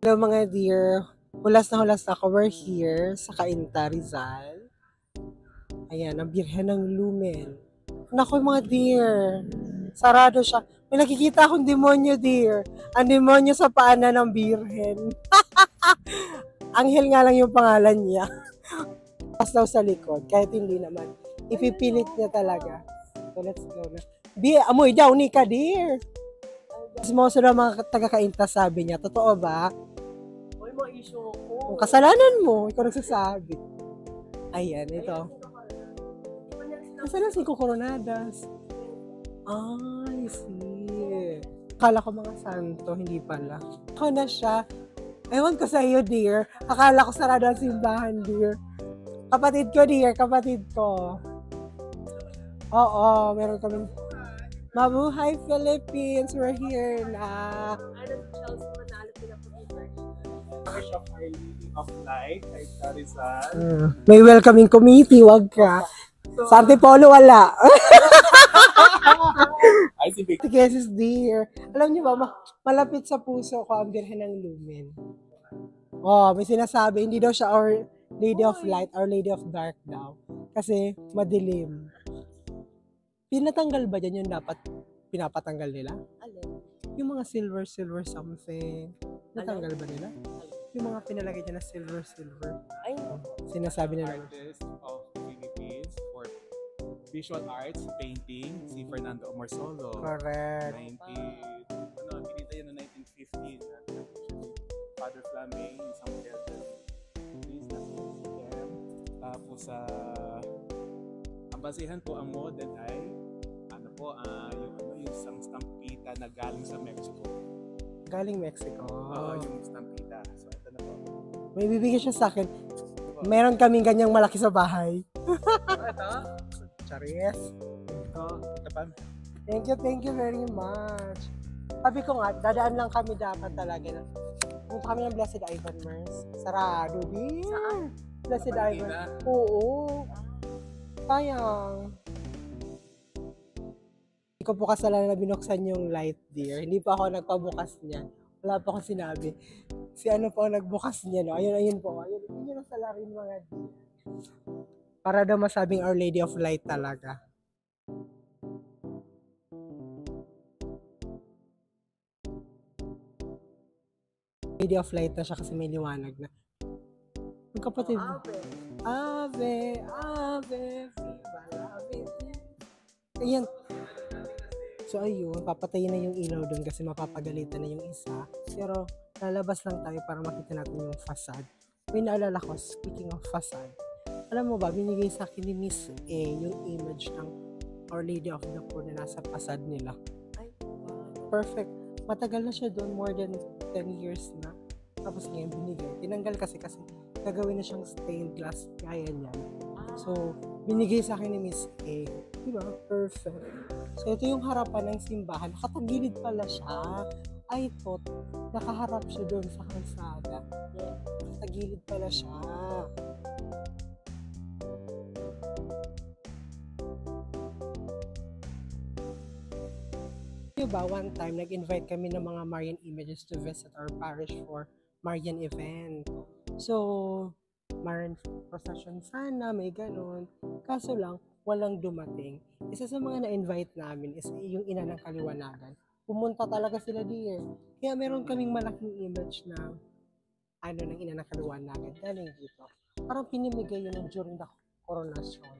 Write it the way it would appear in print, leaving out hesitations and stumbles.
Hello mga dear, hulas na ako. We're here sa Cainta, Rizal. Ayan, ang Birhen ng Lumen. Naku mga dear, sarado siya. May nakikita akong demonyo dear. Ang demonyo sa paanan ng Birhen. Anghel nga lang yung pangalan niya. Pas daw sa likod, kahit hindi naman. Ipipilit niya talaga. So let's go na. Amoy daw ni ka dear. Smoso na mga taga-Cainta sabi niya. Totoo ba? Kung kasalanan mo, ikaw nagsasabi. Ayan, ito. Nasaan na si Coronadas? I see. Akala ko mga santo, hindi pala. Ako na siya. Ewan ko sa iyo, dear. Akala ko sarado ang simbahan, dear. Kapatid ko, dear. Kapatid ko. Oo, meron kami. Mabuhay Philippines! We're here na. Of Our Lady of Light ay Rizal. May welcoming committee, wag ka. Sa Antipolo, wala. Ay, si Vic. Jesus dear. Alam niyo ba, malapit sa puso ko ang Birhen ng Lumen. Oh, may sinasabi, hindi daw siya Our Lady of Light, Our Lady of Dark daw. Kasi madilim. Pinatanggal ba dyan yung dapat pinapatanggal nila? Yung mga silver something. Natanggal ba nila? Yung mga pinalagay dyan na silver. Ay, Sinasabi nila. Artist of Philippines for Visual Arts, Painting, si Fernando Omorsolo. Correct. Pinita yan noong 1915. Father Flaming, isang elder. Please na system. Tapos ang basihan po ang model ay yung isang stampita na galing sa Mexico. Galing Mexico. Yung stampita. So ito na po. May bibigyan siya sa akin. Meron kaming ganyang malaki sa bahay. Ito? Charis. Ito pa. Thank you very much. Sabi ko nga, dadaan lang kami dapat talaga. Punta kami ng Blessed Ivan Mers. Sarado din. Saan? Blessed Ivan. Oo. Sayang. Hindi ko po kasalanan na binuksan yung light, dear. Hindi pa ako nagpabukas niya. Wala pa akong sinabi. Si ano po ang nagbukas niya, no? Ayun po. Ayun, yun ang salarin mga dear. Para daw masabing Our Lady of Light talaga. Lady of Light na siya kasi may liwanag na. Ang kapatid. Ave, viva la vida. Ayan. So ayun, papatayin na yung ilaw doon kasi mapapagalitan na yung isa. Pero lalabas lang tayo para makita natin yung facade. May naalala ko, speaking of facade, alam mo ba, binigay sa akin ni Miss A yung image ng Our Lady of the Poor na nasa facade nila. Ay, wow. Perfect. Matagal na siya doon, more than 10 years na. Tapos ngayon binigay. Tinanggal kasi gagawin na siyang stained glass gaya niyan. So, binigay sa akin ni Miss A. Diba? Perfect. So, ito yung harapan ng simbahan. Nakatagilid pala siya. I thought, nakaharap siya doon sa kalsada. Nakatagilid pala siya. Diba, one time, nag-invite kami ng mga Marian images to visit our parish for Marian event. So, Marian procession sana, may ganun. Kaso lang, walang dumating. Isa sa mga na-invite namin is yung ina ng kaliwanagan. Pumunta talaga sila diyan. Kaya meron kaming malaking image na ng ina ng kaliwanagan. Galing dito. Parang pinimigay yun during the coronation.